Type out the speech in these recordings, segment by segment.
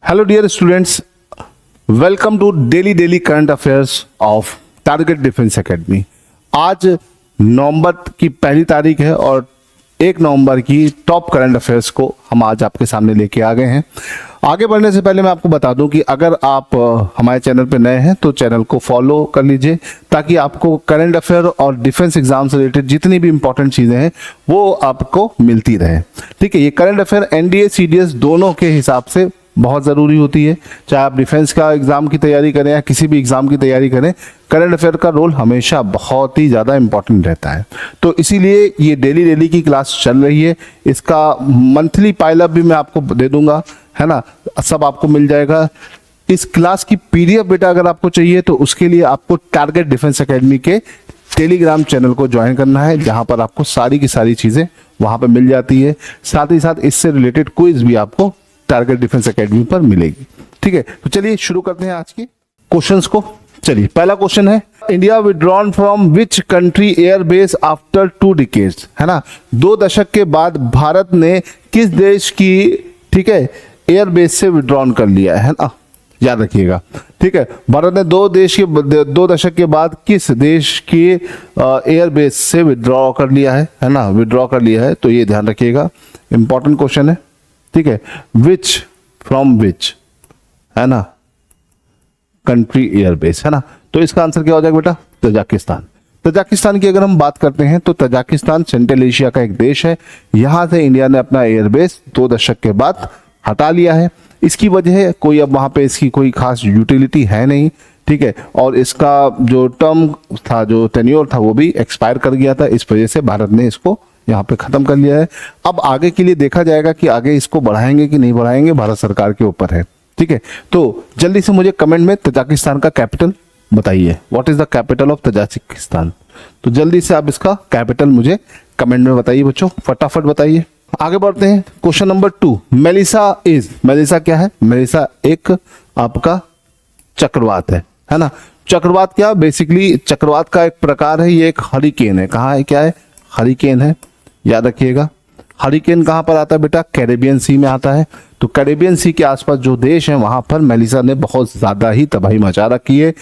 Hello dear students, welcome to daily current affairs of target defence academy. आज नवंबर की पहली तारीख है और 1 नवंबर की टॉप करंट अफेयर्स को हम आज आपके सामने लेके आ गए हैं। आगे बढ़ने से पहले मैं आपको बता दूं कि अगर आप हमारे चैनल पर नए हैं तो चैनल को फॉलो कर लीजिए ताकि आपको करंट अफेयर और डिफेंस एग्जाम से रिलेटेड जितनी भी इंपॉर्टेंट चीज़ें हैं वो आपको मिलती रहे। ठीक है, ये करंट अफेयर एनडीए सीडीएस दोनों के हिसाब से बहुत ज़रूरी होती है। चाहे आप डिफेंस का एग्ज़ाम की तैयारी करें या किसी भी एग्ज़ाम की तैयारी करें, करंट अफेयर का रोल हमेशा बहुत ही ज़्यादा इंपॉर्टेंट रहता है। तो इसीलिए ये डेली की क्लास चल रही है। इसका मंथली पाइलअप भी मैं आपको दे दूंगा, है ना, सब आपको मिल जाएगा। इस क्लास की पीडीएफ बेटा अगर आपको चाहिए तो उसके लिए आपको टारगेट डिफेंस एकेडमी के टेलीग्राम चैनल को ज्वाइन करना है, जहां पर आपको सारी की सारी चीज़ें वहां पर मिल जाती है। साथ ही साथ इससे रिलेटेड क्विज भी आपको टारगेट डिफेंस एकेडमी पर मिलेगी। ठीक है, तो चलिए शुरू करते हैं आज के क्वेश्चंस को। चलिए, पहला क्वेश्चन है, India withdrawn from which country air base after 2 decades, है ना, 2 दशक के बाद भारत ने किस देश की, ठीक है, एयर बेस से विड्रॉन कर लिया है ना, याद रखिएगा। ठीक है, भारत ने 2 दशक के बाद किस देश की एयर बेस से विड्रॉ कर लिया है ना, विड्रॉ कर लिया है, तो ये ध्यान रखिएगा, इंपॉर्टेंट क्वेश्चन है। ठीक है, विच फ्रॉम विच, है ना, कंट्री एयर बेस, है ना, तो इसका आंसर क्या हो जाएगा बेटा, तजाकिस्तान। तजाकिस्तान की अगर हम बात करते हैं तो तजाकिस्तान सेंट्रल एशिया का एक देश है। यहां से इंडिया ने अपना एयरबेस 2 दशक के बाद हटा लिया है। इसकी वजह कोई, अब वहां पे इसकी कोई खास यूटिलिटी है नहीं। ठीक है, और इसका जो टर्म था, जो टेन्योर था, वो भी एक्सपायर कर गया था। इस वजह से भारत ने इसको यहाँ पे खत्म कर लिया है। अब आगे के लिए देखा जाएगा कि आगे इसको बढ़ाएंगे कि नहीं बढ़ाएंगे, भारत सरकार के ऊपर है। ठीक है, तो जल्दी से मुझे कमेंट में तजाकिस्तान का कैपिटल बताइए। What is the capital of Tajikistan? तो जल्दी से आप इसका कैपिटल मुझे कमेंट में बताइए बच्चों, फटाफट बताइए। आगे बढ़ते हैं, क्वेश्चन नंबर 2, मेलिसा क्या है? मेलिसा एक आपका चक्रवात है ना। चक्रवात क्या, बेसिकली चक्रवात का एक प्रकार है, ये एक हरिकेन है। कहाँ है, क्या है, हरिकेन है, याद रखिएगा। हरिकेन कहाँ पर आता है बेटा, कैरेबियन सी में आता है। तो कैरेबियन सी के आसपास जो देश हैं वहां पर मेलिसा ने बहुत ज्यादा ही तबाही मचा रखी है।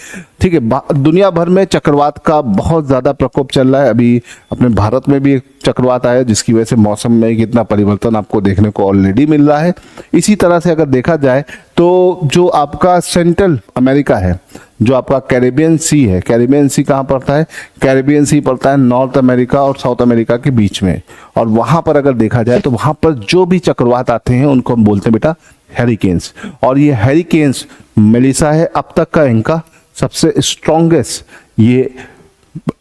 ठीक है, दुनिया भर में चक्रवात का बहुत ज्यादा प्रकोप चल रहा है। अभी अपने भारत में भी एक चक्रवात आया जिसकी वजह से मौसम में कितना परिवर्तन आपको देखने को ऑलरेडी मिल रहा है। इसी तरह से अगर देखा जाए तो जो आपका सेंट्रल अमेरिका है, जो आपका कैरेबियन सी है, कैरेबियन सी कहाँ पड़ता है, कैरेबियन सी पड़ता है नॉर्थ अमेरिका और साउथ अमेरिका के बीच में। और वहां पर अगर देखा जाए तो वहां पर जो भी चक्रवात आते हैं उनको हम बोलते हैं बेटा हैरिकेन्स। और ये हैरिकेन्स मेलिसा है अब तक का इनका सबसे स्ट्रॉन्गेस्ट ये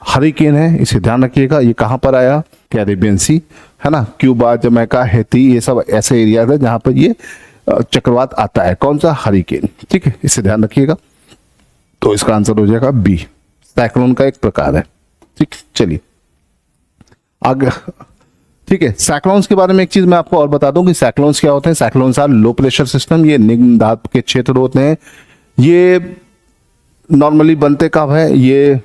हरिकेन है, इसे ध्यान रखिएगा। ये कहाँ पर आया, कैरेबियन सी, है ना, क्यूबा, जमैका, हैती, ये सब ऐसे एरिया है जहां पर ये चक्रवात आता है। कौन सा, हरिकेन। ठीक है, इसे ध्यान रखिएगा। तो इसका आंसर हो जाएगा बी, साइक्लोन का एक प्रकार है। ठीक, चलिए आगे। ठीक है, साइक्लोन्स के बारे में एक चीज मैं आपको और बता दूं कि साइक्लोन्स क्या होते हैं। Cyclones are low pressure system, ये निम्न दाब के क्षेत्र होते हैं। ये नॉर्मली बनते कब है, ये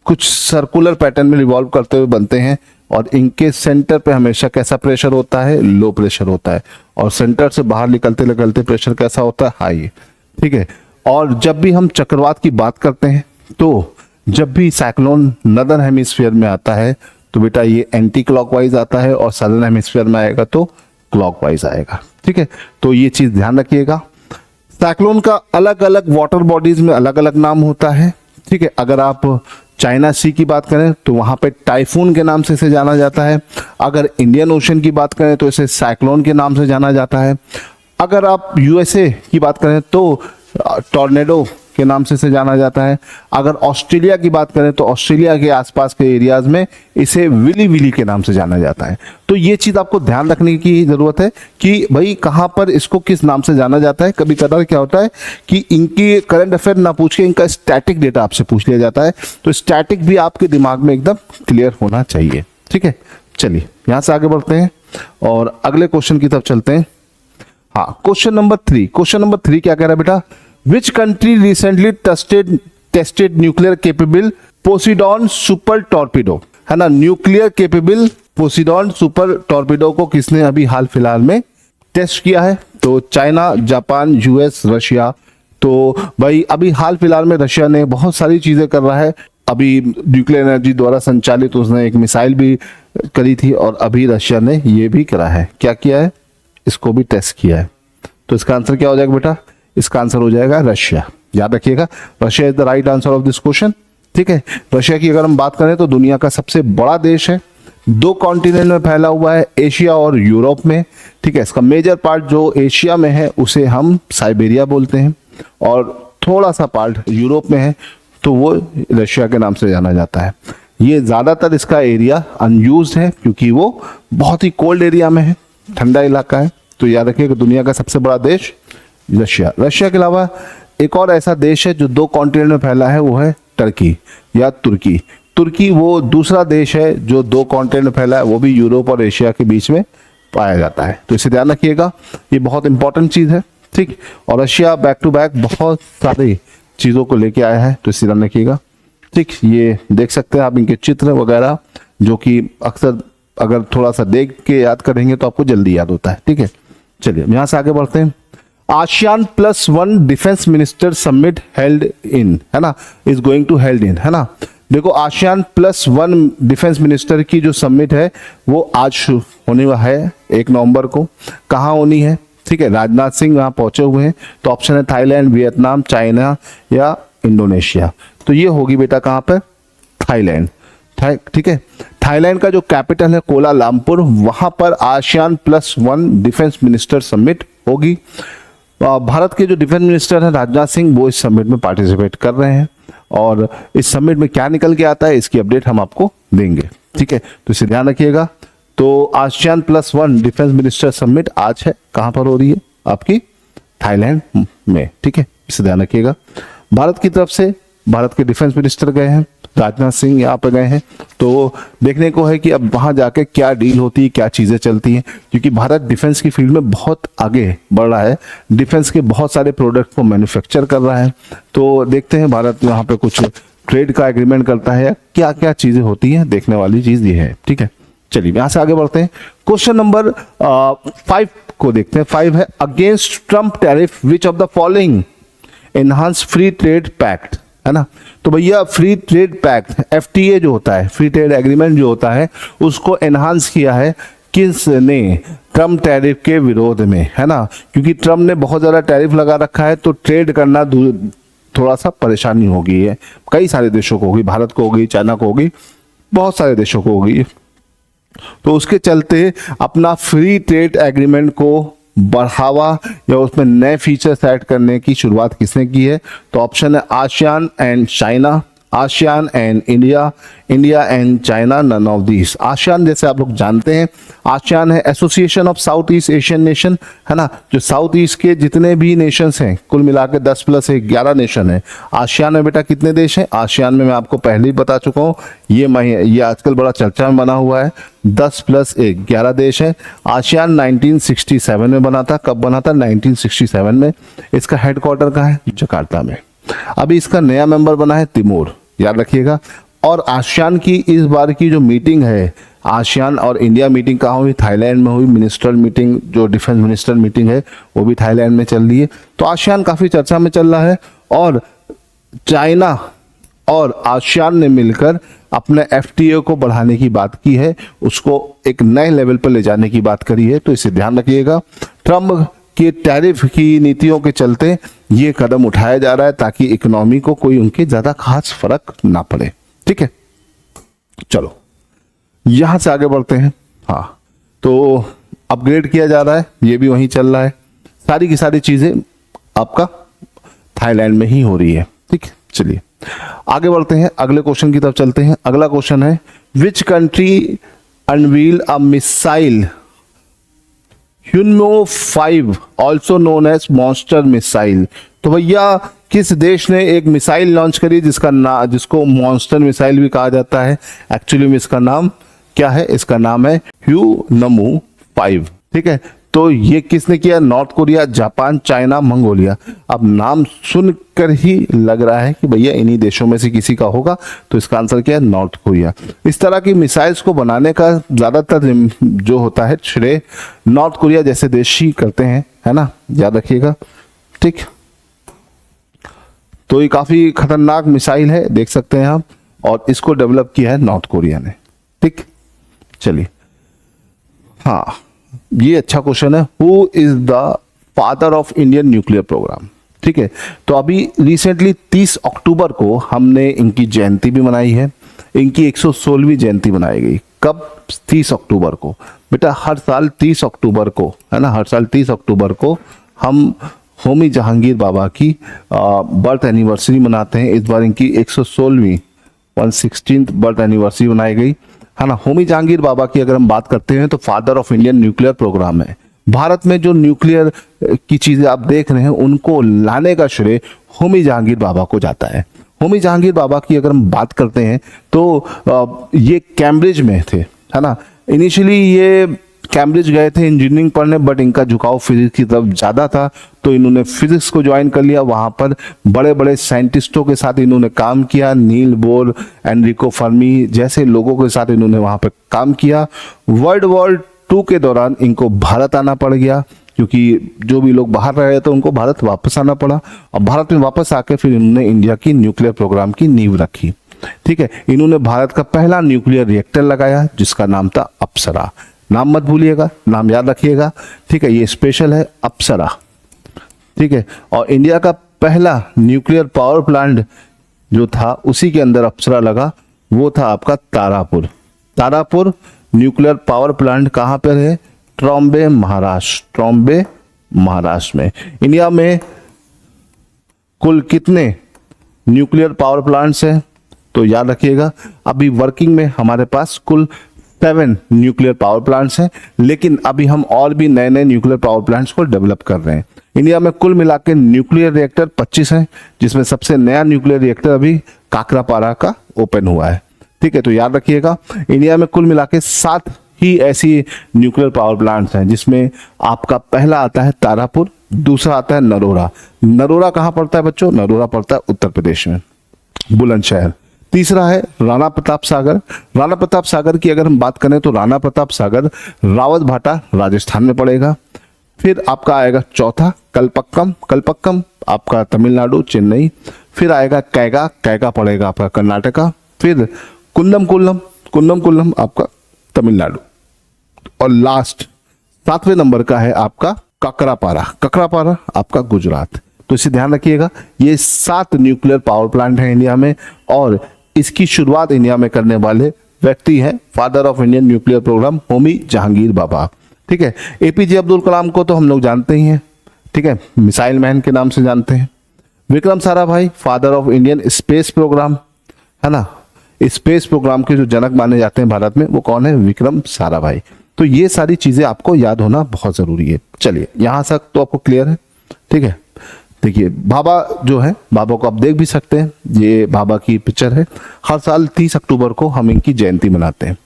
कुछ सर्कुलर पैटर्न में रिवॉल्व करते हुए बनते हैं और इनके सेंटर पे हमेशा कैसा प्रेशर होता है, लो प्रेशर होता है। और सेंटर से बाहर निकलते निकलते प्रेशर कैसा होता है, हाई। ठीक है, और जब भी हम चक्रवात की बात करते हैं तो जब भी साइक्लोन नदर्न हेमिस्फीयर में आता है तो बेटा ये एंटी क्लॉकवाइज आता है और सदर्न हेमिस्फीयर में आएगा तो क्लॉकवाइज आएगा। ठीक है, तो ये चीज ध्यान रखिएगा। साइक्लोन का अलग अलग वाटर बॉडीज में अलग अलग नाम होता है। ठीक है, अगर आप चाइना सी की बात करें तो वहां पे टाइफून के नाम से इसे जाना जाता है। अगर इंडियन ओशन की बात करें तो इसे साइक्लोन के नाम से जाना जाता है। अगर आप यूएसए की बात करें तो टॉर्नेडो के नाम से इसे जाना जाता है। अगर ऑस्ट्रेलिया की बात करें तो ऑस्ट्रेलिया के आसपास के एरियाज में इसे विली के नाम से जाना जाता है। तो ये चीज आपको ध्यान रखने की जरूरत है कि भाई कहाँ पर इसको किस नाम से जाना जाता है। कभी कभार क्या होता है कि इनकी करंट अफेयर ना पूछ के इनका स्टैटिक डेटा आपसे पूछ लिया जाता है, तो स्टैटिक भी आपके दिमाग में एकदम क्लियर होना चाहिए। ठीक है, चलिए यहां से आगे बढ़ते हैं और अगले क्वेश्चन की तरफ चलते हैं। हाँ, क्वेश्चन नंबर 3 क्या कह रहा है बेटा, which country recently tested nuclear capable Poseidon super torpedo, है ना, nuclear capable Poseidon super torpedo को किसने अभी हाल फिलहाल में टेस्ट किया है। तो चाइना, जापान, यूएस, रशिया। तो भाई अभी हाल फिलहाल में रशिया ने बहुत सारी चीजें कर रहा है। अभी न्यूक्लियर एनर्जी द्वारा संचालित उसने एक मिसाइल भी करी थी, और अभी रशिया ने ये भी करा है। क्या किया है? इसको भी टेस्ट किया है। तो इसका आंसर क्या हो जाएगा बेटा? इसका आंसर हो जाएगा रशिया। याद रखिएगा, Russia is the right answer of this question. ठीक है, रशिया की अगर हम बात करें तो दुनिया का सबसे बड़ा देश है, 2 कॉन्टिनेंट में फैला हुआ है, एशिया और यूरोप में। ठीक है, इसका मेजर पार्ट जो एशिया में है उसे हम साइबेरिया बोलते हैं, और थोड़ा सा पार्ट यूरोप में है तो वो रशिया के नाम से जाना जाता है। ये ज़्यादातर इसका एरिया अनयूज्ड है क्योंकि वो बहुत ही कोल्ड एरिया में है, ठंडा इलाका है। तो याद रखिए कि दुनिया का सबसे बड़ा देश रशिया। रशिया के अलावा एक और ऐसा देश है जो 2 कॉन्टिनेंट में फैला है, वो है टर्की या तुर्की। तुर्की वो दूसरा देश है जो 2 कॉन्टिनेंट में फैला है, वो भी यूरोप और एशिया के बीच में पाया जाता है। तो इसे ध्यान रखिएगा, ये बहुत इंपॉर्टेंट चीज़ है। ठीक, और रशिया बैक टू बैक बहुत सारी चीज़ों को लेके आया है, तो इसे ध्यान रखिएगा। ठीक, ये देख सकते हैं आप इनके चित्र वगैरह, जो कि अक्सर अगर थोड़ा सा देख के याद करेंगे तो आपको जल्दी याद होता है। ठीक है, चलिए यहाँ से आगे बढ़ते हैं। ASEAN +1 defence minister summit held in, है ना, is going to held in, है ना। देखो आसियान +1 डिफेंस मिनिस्टर की जो समिट है वो आज होने वाला है 1 नवंबर को। कहाँ होनी है? ठीक है, राजनाथ सिंह वहाँ पहुंचे हुए हैं। तो ऑप्शन है थाईलैंड, वियतनाम, चाइना या इंडोनेशिया। तो ये होगी बेटा कहाँ पर? थाईलैंड। ठीक है, थाईलैंड का जो कैपिटल है कोलालमपुर, वहां पर आसियान +1 डिफेंस मिनिस्टर समिट होगी। भारत के जो डिफेंस मिनिस्टर हैं राजनाथ सिंह, वो इस समिट में पार्टिसिपेट कर रहे हैं, और इस समिट में क्या निकल के आता है इसकी अपडेट हम आपको देंगे। ठीक है, तो इसे ध्यान रखिएगा। तो आसियान +1 डिफेंस मिनिस्टर समिट आज है, कहां पर हो रही है? आपकी थाईलैंड में। ठीक है, इसे ध्यान रखिएगा। भारत की तरफ से भारत के डिफेंस मिनिस्टर गए हैं, राजनाथ सिंह यहाँ पर गए हैं। तो देखने को है कि अब वहां जाके क्या डील होती है, क्या चीजें चलती हैं, क्योंकि भारत डिफेंस की फील्ड में बहुत आगे बढ़ रहा है, डिफेंस के बहुत सारे प्रोडक्ट को मैन्युफैक्चर कर रहा है। तो देखते हैं भारत वहां पे कुछ ट्रेड का एग्रीमेंट करता है, क्या क्या चीजें होती हैं, देखने वाली चीज ये है। ठीक है, चलिए यहां से आगे बढ़ते हैं। क्वेश्चन नंबर 5 को देखते हैं। 5 है against Trump tariff which of the following enhance free trade pact, है ना। तो भैया फ्री ट्रेड पैक्ट FTA जो होता है, फ्री ट्रेड एग्रीमेंट जो होता है, उसको एनहांस किया है किसने? ट्रम्प टैरिफ के विरोध में, है ना। क्योंकि ट्रम्प ने बहुत ज़्यादा टैरिफ लगा रखा है, तो ट्रेड करना थोड़ा सा परेशानी हो गई है। कई सारे देशों को होगी, भारत को होगी, चाइना को होगी, बहुत सारे देशों को होगी। तो उसके चलते अपना फ्री ट्रेड एग्रीमेंट को बढ़ावा या उसमें नए फीचर्स ऐड करने की शुरुआत किसने की है? तो ऑप्शन है ASEAN and China, ASEAN and India, India and China, none of these. ASEAN जैसे आप लोग जानते हैं, आसियान है association of South East Asian nation, है ना, जो साउथ ईस्ट के जितने भी नेशंस हैं, कुल मिला के 10 + 1 11 नेशन है। आसियान में बेटा कितने देश हैं? आसियान में मैं आपको पहले ही बता चुका हूँ, ये आजकल बड़ा चर्चा में बना हुआ है। 10 + 1 11 देश है। आसियान 1967 में बना था। कब बना था? 1967 में। इसका हेडक्वार्टर कहाँ है? जकार्ता में। अभी इसका नया मेंबर बना है तिमोर, याद रखिएगा। और आसियान की इस बार की जो मीटिंग है, आसियान और इंडिया मीटिंग कहाँ हुई? थाईलैंड में हुई। मिनिस्ट्रल मीटिंग, जो डिफेंस मिनिस्टर मीटिंग है, वो भी थाईलैंड में चल रही है। तो आसियान काफी चर्चा में चल रहा है, और चाइना और आसियान ने मिलकर अपने FTA को बढ़ाने की बात की है, उसको एक नए लेवल पर ले जाने की बात करी है। तो इसे ध्यान रखिएगा। ट्रम्प के टैरिफ की नीतियों के चलते ये कदम उठाया जा रहा है ताकि इकोनॉमी को कोई उनके ज्यादा खास फर्क ना पड़े। ठीक है, चलो यहां से आगे बढ़ते हैं। हाँ, तो अपग्रेड किया जा रहा है, ये भी वहीं चल रहा है। सारी की सारी चीजें आपका थाईलैंड में ही हो रही है। ठीक है, चलिए आगे बढ़ते हैं, अगले क्वेश्चन की तरफ चलते हैं। अगला क्वेश्चन है which country unveil a missile Hyunmoo 5 also known as monster missile. तो भैया किस देश ने एक मिसाइल लॉन्च करी जिसको मॉन्स्टर मिसाइल भी कहा जाता है? एक्चुअली में इसका नाम क्या है? इसका नाम है ह्यूनमो 5। ठीक है, तो तो ये किसने किया? North Korea, Japan, China, Mongolia. अब नाम सुनकर ही लग रहा है कि भैया इन्हीं देशों में से किसी का होगा, तो इसका आंसर क्या है? North Korea. इस तरह की मिसाइल्स को बनाने का ज्यादातर जो होता है श्रेय नॉर्थ कोरिया जैसे देश ही करते हैं, है ना, याद रखिएगा। ठीक, तो ये काफी खतरनाक मिसाइल है, देख सकते हैं आप, और इसको डेवलप किया है नॉर्थ कोरिया ने। ठीक, चलिए, हाँ, ये अच्छा क्वेश्चन है। Who is the father of Indian nuclear program? ठीक है, तो अभी रिसेंटली 30 अक्टूबर को हमने इनकी जयंती भी मनाई है। इनकी 116वीं जयंती मनाई गई। कब? 30 अक्टूबर को। बेटा हर साल 30 अक्टूबर को, है ना, हर साल 30 अक्टूबर को हम होमी जहांगीर बाबा की बर्थ एनिवर्सरी मनाते हैं। इस बार इनकी 116वीं 116th बर्थ एनिवर्सरी मनाई गई, है ना। होमी जहांगीर बाबा की अगर हम बात करते हैं तो father of Indian nuclear program है। भारत में जो न्यूक्लियर की चीजें आप देख रहे हैं उनको लाने का श्रेय होमी जहांगीर बाबा को जाता है। होमी जहांगीर बाबा की अगर हम बात करते हैं तो ये कैम्ब्रिज में थे, है ना। इनिशियली ये कैम्ब्रिज गए थे इंजीनियरिंग पढ़ने, बट इनका झुकाव फिजिक्स की तरफ ज़्यादा था, तो इन्होंने फिजिक्स को ज्वाइन कर लिया। वहाँ पर बड़े बड़े साइंटिस्टों के साथ इन्होंने काम किया। नील बोर, एनरिको फर्मी जैसे लोगों के साथ इन्होंने वहाँ पर काम किया। वर्ल्ड वॉर 2 के दौरान इनको भारत आना पड़ गया, क्योंकि जो भी लोग बाहर रहे थे उनको भारत वापस आना पड़ा। और भारत में वापस आके फिर इन्होंने इंडिया की न्यूक्लियर प्रोग्राम की नींव रखी। ठीक है, इन्होंने भारत का पहला न्यूक्लियर रिएक्टर लगाया जिसका नाम था अप्सरा। नाम मत भूलिएगा, नाम याद रखिएगा। ठीक है, ये स्पेशल है, अप्सरा। ठीक है, और इंडिया का पहला न्यूक्लियर पावर प्लांट जो था उसी के अंदर अप्सरा लगा, वो था आपका Tarapur. Tarapur nuclear power plant कहाँ पर है? ट्रॉम्बे महाराष्ट्र, ट्रॉम्बे महाराष्ट्र में। इंडिया में कुल कितने न्यूक्लियर पावर प्लांट्स हैं? तो याद रखिएगा, अभी वर्किंग में हमारे पास कुल 7 न्यूक्लियर पावर प्लांट्स हैं, लेकिन अभी हम और भी नए नए न्यूक्लियर पावर प्लांट्स को डेवलप कर रहे हैं। इंडिया में कुल मिला के न्यूक्लियर रिएक्टर 25 हैं, जिसमें सबसे नया न्यूक्लियर रिएक्टर अभी काकरापारा का ओपन हुआ है। ठीक है, तो याद रखिएगा, इंडिया में कुल मिला के 7 ही ऐसी न्यूक्लियर पावर प्लांट्स हैं, जिसमें आपका पहला आता है तारापुर, दूसरा आता है नरोरा। नरोरा कहाँ पड़ता है बच्चों? नरोरा पड़ता है उत्तर प्रदेश में, बुलंदशहर। तीसरा है राणा प्रताप सागर। राणा प्रताप सागर की अगर हम बात करें तो राणा प्रताप सागर रावत भाटा राजस्थान में पड़ेगा। फिर आपका आएगा चौथा कलपक्कम, कलपक्कम आपका तमिलनाडु, चेन्नई। फिर आएगा कैगा, कैगा पड़ेगा आपका कर्नाटका। फिर कुन्नम कुल्लम, कुन्नम कुल्लम आपका तमिलनाडु। और लास्ट 7वें नंबर का है आपका ककरापारा, ककरापारा आपका गुजरात। तो इसे ध्यान रखिएगा, ये 7 न्यूक्लियर पावर प्लांट है इंडिया में, और इसकी शुरुआत इंडिया में करने वाले व्यक्ति हैं father of Indian nuclear program Homi Jehangir Bhabha. ठीक है, एपीजे अब्दुल कलाम को तो हम लोग जानते ही हैं, ठीक है, मिसाइल मैन के नाम से जानते हैं। Vikram Sarabhai father of Indian space program, है ना। स्पेस प्रोग्राम के जो जनक माने जाते हैं भारत में, वो कौन है? विक्रम साराभाई। तो ये सारी चीजें आपको याद होना बहुत जरूरी है। चलिए, यहां तक तो आपको क्लियर है। ठीक है, देखिए बाबा जो है, बाबा को आप देख भी सकते हैं, ये बाबा की पिक्चर है। हर साल 30 अक्टूबर को हम इनकी जयंती मनाते हैं।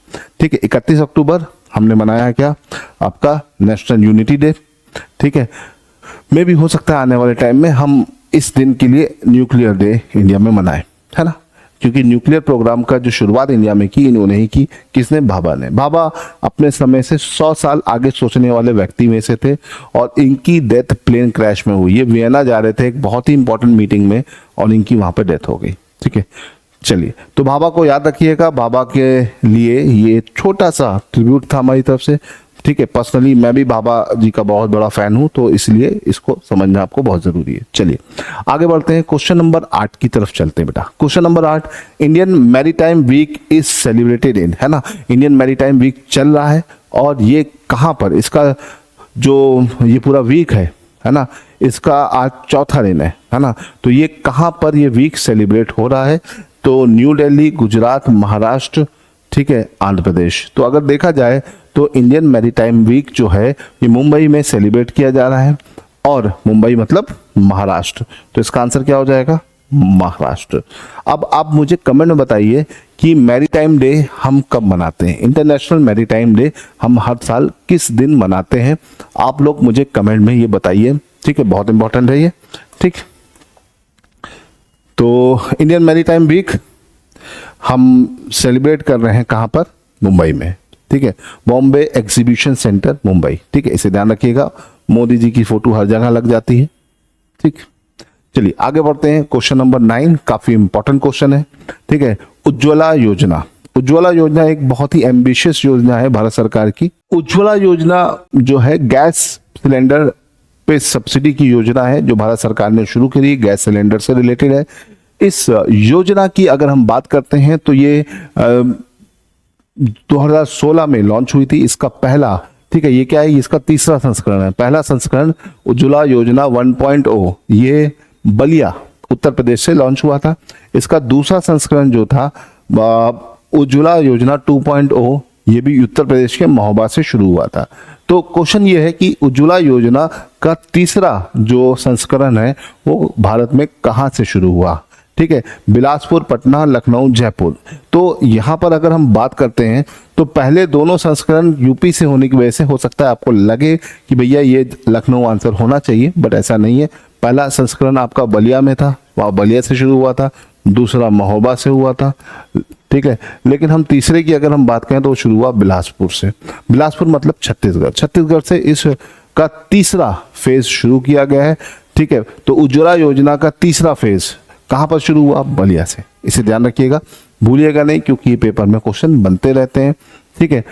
ठीक है, 31 अक्टूबर हमने मनाया है क्या? आपका नेशनल यूनिटी डे। ठीक है, मे भी हो सकता है आने वाले टाइम में हम इस दिन के लिए न्यूक्लियर डे इंडिया में मनाएं, है ना, क्योंकि न्यूक्लियर प्रोग्राम का जो शुरुआत इंडिया में की इन्होंने ही की। किसने? बाबा ने। बाबा अपने समय से 100 साल आगे सोचने वाले व्यक्ति में से थे, और इनकी डेथ प्लेन क्रैश में हुई। ये वियना जा रहे थे एक बहुत ही इंपॉर्टेंट मीटिंग में, और इनकी वहां पे डेथ हो गई। ठीक है, चलिए, तो बाबा को याद रखिएगा। बाबा के लिए ये छोटा सा ट्रिब्यूट था हमारी तरफ से। ठीक है, पर्सनली मैं भी बाबा जी का बहुत बड़ा फैन हूं, तो इसलिए इसको समझना आपको बहुत जरूरी है। चलिए आगे बढ़ते हैं, क्वेश्चन नंबर 8 की तरफ चलते हैं बेटा। Question number 8, Indian maritime week is celebrated in, है ना। इंडियन मैरीटाइम वीक चल रहा है, और ये कहाँ पर, इसका जो ये पूरा वीक है ना, इसका आज चौथा दिन है ना। तो ये कहाँ पर ये वीक सेलिब्रेट हो रहा है? तो न्यू दिल्ली, गुजरात, महाराष्ट्र, ठीक है, आंध्र प्रदेश। तो अगर देखा जाए तो इंडियन मैरीटाइम वीक जो है ये मुंबई में सेलिब्रेट किया जा रहा है, और मुंबई मतलब महाराष्ट्र। तो इसका आंसर क्या हो जाएगा? महाराष्ट्र। अब आप मुझे कमेंट में बताइए कि मैरीटाइम डे हम कब मनाते हैं। इंटरनेशनल मैरीटाइम डे हम हर साल किस दिन मनाते हैं, आप लोग मुझे कमेंट में ये बताइए, ठीक है, बहुत इंपॉर्टेंट है ये, ठीक। तो इंडियन मैरीटाइम वीक हम सेलिब्रेट कर रहे हैं कहाँ पर, मुंबई में, ठीक है, बॉम्बे एग्जीबिशन सेंटर मुंबई, ठीक है, इसे ध्यान रखिएगा। मोदी जी की फोटो हर जगह लग जाती है, ठीक। चलिए आगे बढ़ते हैं, क्वेश्चन नंबर 9 काफी इंपॉर्टेंट क्वेश्चन है, ठीक है। उज्ज्वला योजना, उज्ज्वला योजना एक बहुत ही एम्बिशियस योजना है भारत सरकार की। उज्ज्वला योजना जो है गैस सिलेंडर पे सब्सिडी की योजना है जो भारत सरकार ने शुरू करी, गैस सिलेंडर से रिलेटेड है। इस योजना की अगर हम बात करते हैं तो ये 2016 में लॉन्च हुई थी। इसका पहला, ठीक है, ये क्या है, इसका तीसरा संस्करण है। पहला संस्करण उज्ज्वला योजना 1.0 ये बलिया उत्तर प्रदेश से लॉन्च हुआ था। इसका दूसरा संस्करण जो था उज्ज्वला योजना 2.0 ये भी उत्तर प्रदेश के महोबा से शुरू हुआ था। तो क्वेश्चन ये है कि उज्ज्वला योजना का तीसरा जो संस्करण है वो भारत में कहाँ से शुरू हुआ, ठीक है, बिलासपुर, पटना, लखनऊ, जयपुर। तो यहाँ पर अगर हम बात करते हैं तो पहले दोनों संस्करण यूपी से होने की वजह से हो सकता है आपको लगे कि भैया ये लखनऊ आंसर होना चाहिए, बट ऐसा नहीं है। पहला संस्करण आपका बलिया में था, वहाँ बलिया से शुरू हुआ था, दूसरा महोबा से हुआ था, ठीक है। लेकिन हम तीसरे की अगर हम बात करें तो वो शुरू हुआ बिलासपुर से। बिलासपुर मतलब छत्तीसगढ़, छत्तीसगढ़ से इस का तीसरा फेज शुरू किया गया है, ठीक है। तो उज्ज्वला योजना का तीसरा फेज कहां पर शुरू हुआ, बलिया से, इसे ध्यान रखिएगा, भूलिएगा नहीं क्योंकि ये पेपर में क्वेश्चन बनते रहते हैं, ठीक है।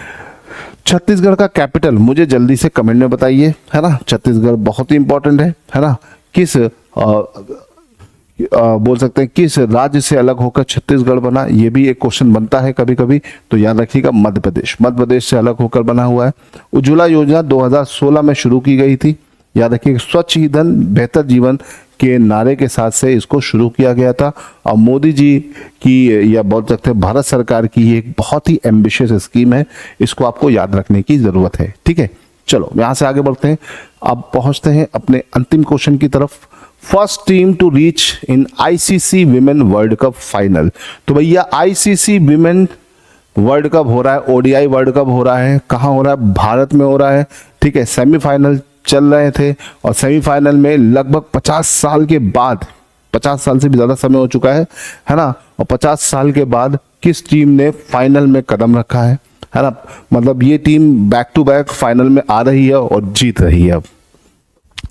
छत्तीसगढ़ का कैपिटल मुझे जल्दी से कमेंट में बताइए, है ना, छत्तीसगढ़ बहुत ही इंपॉर्टेंट है ना। किस बोल सकते हैं किस राज्य से अलग होकर छत्तीसगढ़ बना, ये भी एक क्वेश्चन बनता है कभी कभी, तो याद रखिएगा मध्य प्रदेश, मध्य प्रदेश से अलग होकर बना हुआ है। उज्ज्वला योजना 2016 में शुरू की गई थी, याद रखिएगा, स्वच्छ ईंधन बेहतर जीवन के नारे के साथ से इसको शुरू किया गया था। और मोदी जी की या बोल सकते हैं भारत सरकार की ये एक बहुत ही एम्बिशियस स्कीम है, इसको आपको याद रखने की जरूरत है, ठीक है। चलो यहां से आगे बढ़ते हैं, अब पहुंचते हैं अपने अंतिम क्वेश्चन की तरफ। First team to reach in ICC women world cup final. तो भैया आईसीसी विमेन वर्ल्ड कप हो रहा है, ओडीआई वर्ल्ड कप हो रहा है, कहाँ हो रहा है, भारत में हो रहा है, ठीक है। सेमीफाइनल चल रहे थे और सेमीफाइनल में लगभग 50 साल के बाद, 50 साल से भी ज्यादा समय हो चुका है ना, और 50 साल के बाद किस टीम ने फाइनल में कदम रखा है ना, मतलब ये team back to back final में आ रही है और जीत रही है। अब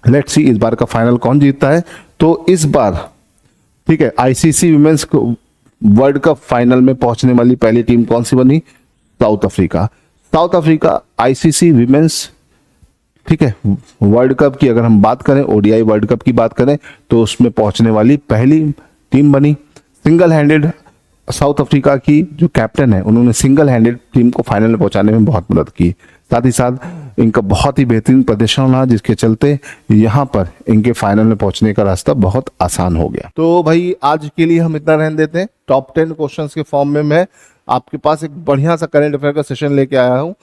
लेट्स सी इस बार का फाइनल कौन जीतता है। तो इस बार, ठीक है, ICC women's world cup final में पहुंचने वाली पहली टीम कौन सी बनी, south Africa. South Africa ICC women's, ठीक है, वर्ल्ड कप की अगर हम बात करें, ओडीआई वर्ल्ड कप की बात करें तो उसमें पहुंचने वाली पहली टीम बनी। सिंगल हैंडेड साउथ अफ्रीका की जो कैप्टन है उन्होंने सिंगल हैंडेड टीम को फाइनल में पहुंचाने में बहुत मदद की, साथ ही साथ इनका बहुत ही बेहतरीन प्रदर्शन रहा जिसके चलते यहाँ पर इनके फाइनल में पहुंचने का रास्ता बहुत आसान हो गया। तो भाई आज के लिए हम इतना रहने देते हैं। टॉप 10 क्वेश्चंस के फॉर्म में मैं आपके पास एक बढ़िया सा करंट अफेयर का सेशन लेके आया हूँ,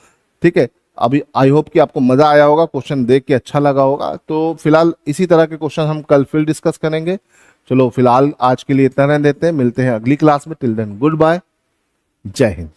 ठीक है। अभी आई होप कि आपको मजा आया होगा, क्वेश्चन देख के अच्छा लगा होगा। तो फिलहाल इसी तरह के क्वेश्चन हम कल फिर डिस्कस करेंगे। चलो फिलहाल आज के लिए इतना रहने देते हैं, मिलते हैं अगली क्लास में। टिल देन गुड बाय, जय हिंद।